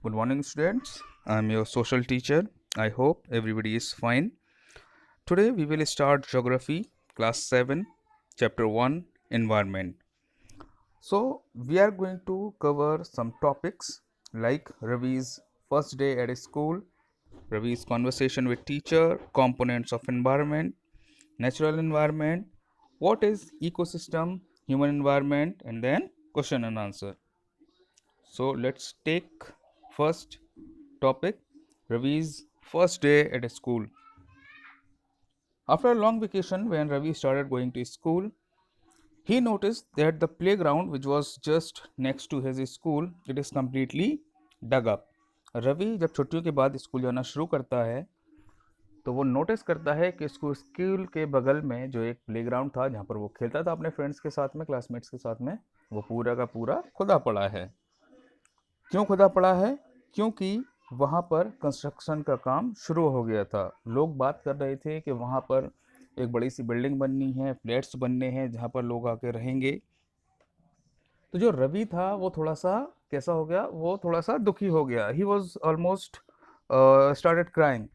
Good morning, students. I'm your social teacher. I hope everybody is fine. Today we will start Geography, Class 7, Chapter 1, Environment. So, we are going to cover some topics like Ravi's first day at school, Ravi's conversation with teacher, components of environment, natural environment, what is ecosystem, human environment, and then question and answer. So let's take first topic, Ravi's first day at school. After a long vacation, when Ravi started going to school, he noticed that the playground, which was just next to his school, it is completely dug up. Ravi जब छुट्टियों के बाद school जाना शुरू करता है तो वो नोटिस करता है कि उसको स्कूल के बगल में जो एक प्लेग्राउंड था जहाँ पर वो खेलता था अपने फ्रेंड्स के साथ में, क्लासमेट्स के साथ में, वो पूरा का पूरा खुदा पड़ा है। क्यों खुदा पड़ा है? क्योंकि वहाँ पर कंस्ट्रक्शन का काम शुरू हो गया था। लोग बात कर रहे थे कि वहाँ पर एक बड़ी सी बिल्डिंग बननी है, फ्लैट्स बनने हैं जहाँ पर लोग आके रहेंगे। तो जो रवि था वो थोड़ा सा कैसा हो गया, वो थोड़ा सा दुखी हो गया। He was almost started crying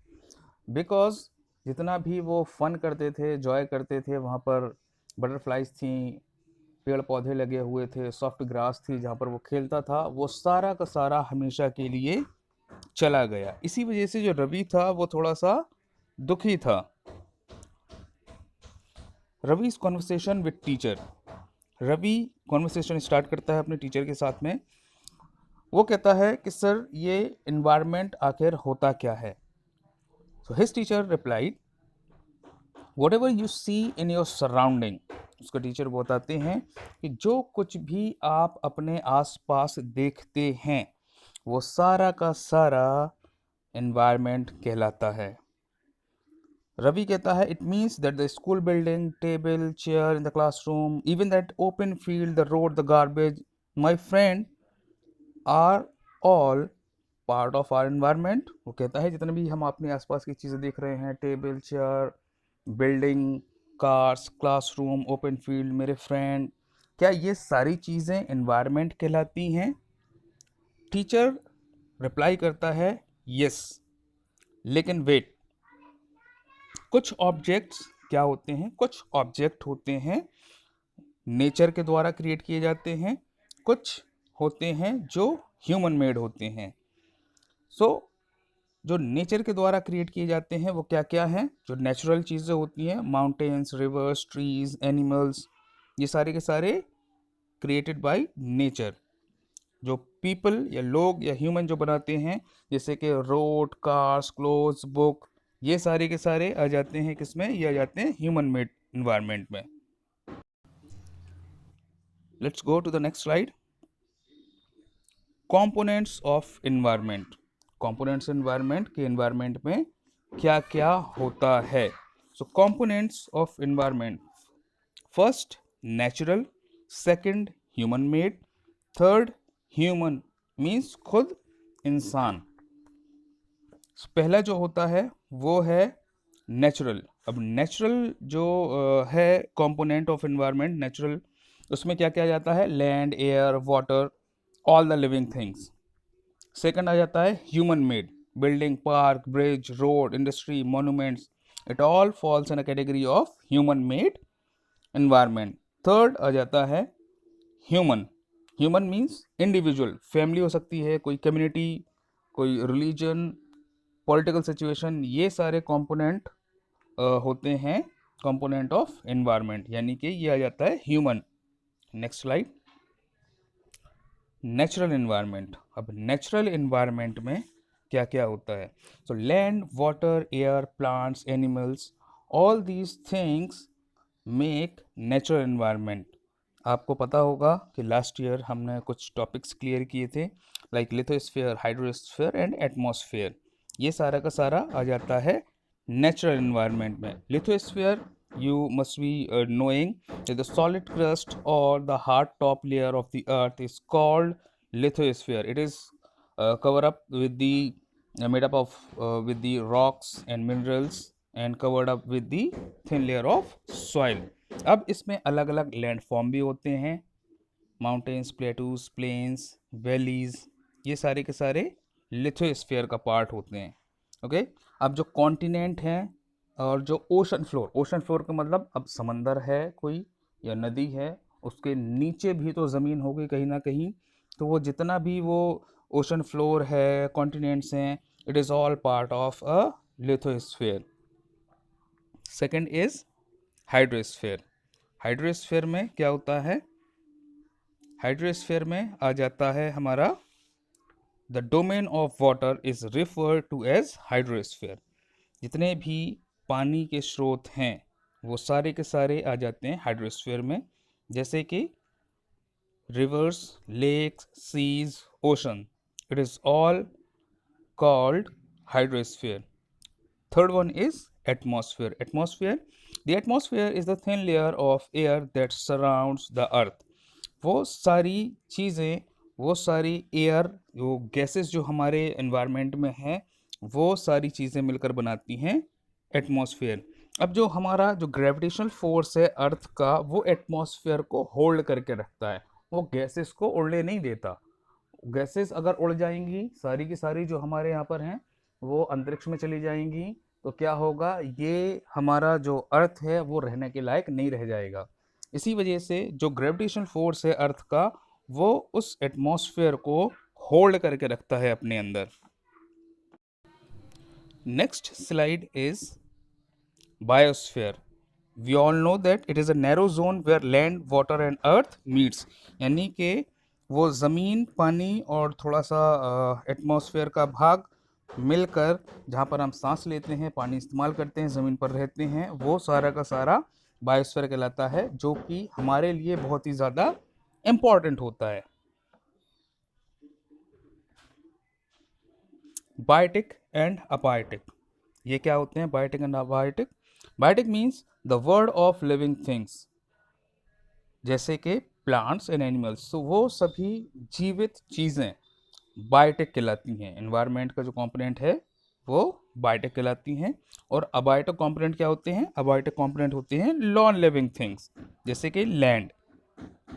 because जितना भी वो फन करते थे, जॉय करते थे, वहाँ पर बटरफ्लाइज थी, पेड़ पौधे लगे हुए थे, सॉफ्ट ग्रास थी जहाँ पर वो खेलता था, वो सारा का सारा हमेशा के लिए चला गया। इसी वजह से जो रवि था वो थोड़ा सा दुखी था। Ravi conversation with teacher, Ravi conversation start करता है अपने टीचर के साथ में। वो कहता है कि सर ये इन्वायरमेंट आखिर होता क्या है? So his teacher replied, whatever you see in your surrounding. उसका टीचर बताते हैं कि जो कुछ भी आप अपने आसपास देखते हैं वो सारा का सारा एनवायरनमेंट कहलाता है। रवि कहता है it means that the school building, table, chair in the classroom, even that open field, the road, the garbage, my friend, are all part of our environment. वो कहता है जितने भी हम अपने आसपास की चीज़ें देख रहे हैं, table, chair, building, cars, classroom, open field, मेरे फ्रेंड, क्या ये सारी चीज़ें एनवायरनमेंट कहलाती हैं? टीचर रिप्लाई करता है यस, लेकिन वेट, कुछ ऑब्जेक्ट्स क्या होते हैं? कुछ ऑब्जेक्ट होते हैं नेचर के द्वारा क्रिएट किए जाते हैं, कुछ होते हैं जो ह्यूमन मेड होते हैं। सो जो नेचर के द्वारा क्रिएट किए जाते हैं वो क्या क्या हैं? जो नेचुरल चीज़ें होती हैं, माउंटेन्स, रिवर्स, ट्रीज, एनिमल्स, ये सारे के सारे क्रिएटेड बाय नेचर। जो पीपल या लोग या ह्यूमन जो बनाते हैं, जैसे कि रोड, कार्स, क्लोथ्स, बुक, ये सारे के सारे आ जाते हैं किसमें? ये आ जाते हैं ह्यूमन मेड इन्वायरमेंट में। Let's go to the next slide. Components of environment. Components environment के इन्वायरमेंट में क्या क्या होता है? So components of environment, first natural, second human made, third human means खुद इंसान। पहला जो होता है वो है नेचुरल। अब नेचुरल जो है कंपोनेंट ऑफ एनवायरनमेंट नेचुरल, उसमें क्या क्या जाता है? Land, air, water, all the living things. Second आ जाता है human made, building, park, bridge, road, industry, monuments, it all falls in a category of human made environment. Third आ जाता है human. Human means individual, family हो सकती है, कोई कम्युनिटी, कोई रिलीजन, पॉलिटिकल सिचुएशन, ये सारे कंपोनेंट होते हैं कंपोनेंट ऑफ एनवायरनमेंट, यानी कि ये आ जाता है human. Next slide. Natural environment. अब नेचुरल एनवायरनमेंट में क्या क्या होता है? So land, water, air, plants, animals, all these things make natural environment. आपको पता होगा कि लास्ट ईयर हमने कुछ टॉपिक्स क्लियर किए थे, like lithosphere, hydrosphere and atmosphere. ये सारा का सारा आ जाता है नेचुरल एनवायरनमेंट में। Lithosphere, you must be knowing that the solid crust or the hard top layer of the earth is called lithosphere. It is covered up with the made up of with the rocks and minerals and covered up with the thin layer of soil. अब इसमें अलग अलग land form भी होते हैं, mountains, plateaus, planes, valleys, ये सारे के सारे लिथोस्फीयर का पार्ट होते हैं। ओके, अब जो कॉन्टिनेंट हैं और जो ओशन फ्लोर का मतलब अब समंदर है कोई या नदी है, उसके नीचे भी तो ज़मीन होगी कहीं ना कहीं, तो वो जितना भी वो ओशन फ्लोर है, कॉन्टिनेंट्स हैं, it is all part of a lithosphere. Second is hydrosphere. Hydrosphere में क्या होता है? हाइड्रोस्फीयर में आ जाता है हमारा the domain of water is referred to as hydrosphere. जितने भी पानी के स्रोत हैं वो सारे के सारे आ जाते हैं हाइड्रोस्फीयर में, जैसे कि rivers, lakes, seas, ocean. It is all called hydrosphere. Third one is atmosphere. The atmosphere is the thin layer of air that surrounds the earth. वो सारी चीज़ें, वो सारी एयर, वो गैसेस जो हमारे एनवायरनमेंट में हैं, वो सारी चीज़ें मिलकर बनाती हैं एटमॉस्फेयर। अब जो हमारा जो ग्रेविटेशनल फोर्स है अर्थ का, वो एटमॉस्फेयर को होल्ड करके रखता है, वो गैसेस को उड़ने नहीं देता। गैसेस अगर उड़ जाएंगी, सारी की सारी जो हमारे यहाँ पर हैं, वो अंतरिक्ष में चली जाएंगी, तो क्या होगा, ये हमारा जो अर्थ है वो रहने के लायक नहीं रह जाएगा। इसी वजह से जो ग्रेविटेशनल फोर्स है अर्थ का, वो उस एटमॉस्फेयर को होल्ड करके रखता है अपने अंदर। Next slide is biosphere. We all know that it is a narrow zone where land, water and earth meets, यानी कि वो ज़मीन, पानी और थोड़ा सा एटमॉस्फेयर का भाग मिलकर, जहाँ पर हम सांस लेते हैं, पानी इस्तेमाल करते हैं, ज़मीन पर रहते हैं, वो सारा का सारा बायोस्फीयर कहलाता है, जो कि हमारे लिए बहुत ही ज़्यादा इम्पॉर्टेंट होता है। बायोटिक एंड अबायोटिक, ये क्या होते हैं? Biotic and abiotic. Biotic means the world of living things, जैसे कि प्लांट्स एंड एनिमल्स, तो वो सभी जीवित चीज़ें बायोटिक कहलाती हैं। एनवायरनमेंट का जो कंपोनेंट है वो बायोटिक कहलाती हैं। और अबायोटिक कंपोनेंट क्या होते हैं? अबायोटिक कंपोनेंट होते हैं नॉन लिविंग थिंग्स, जैसे कि लैंड,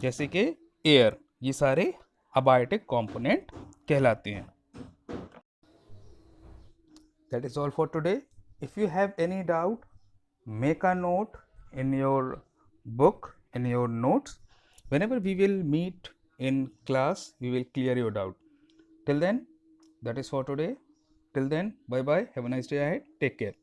जैसे कि एयर, ये सारे अबायोटिक कंपोनेंट कहलाते हैं। That is all for today. If you have any doubt, make a note in your book, in your notes. Whenever we will meet in class, we will clear your doubt. Till then, that is for today. Till then, bye bye. Have a nice day ahead. Take care.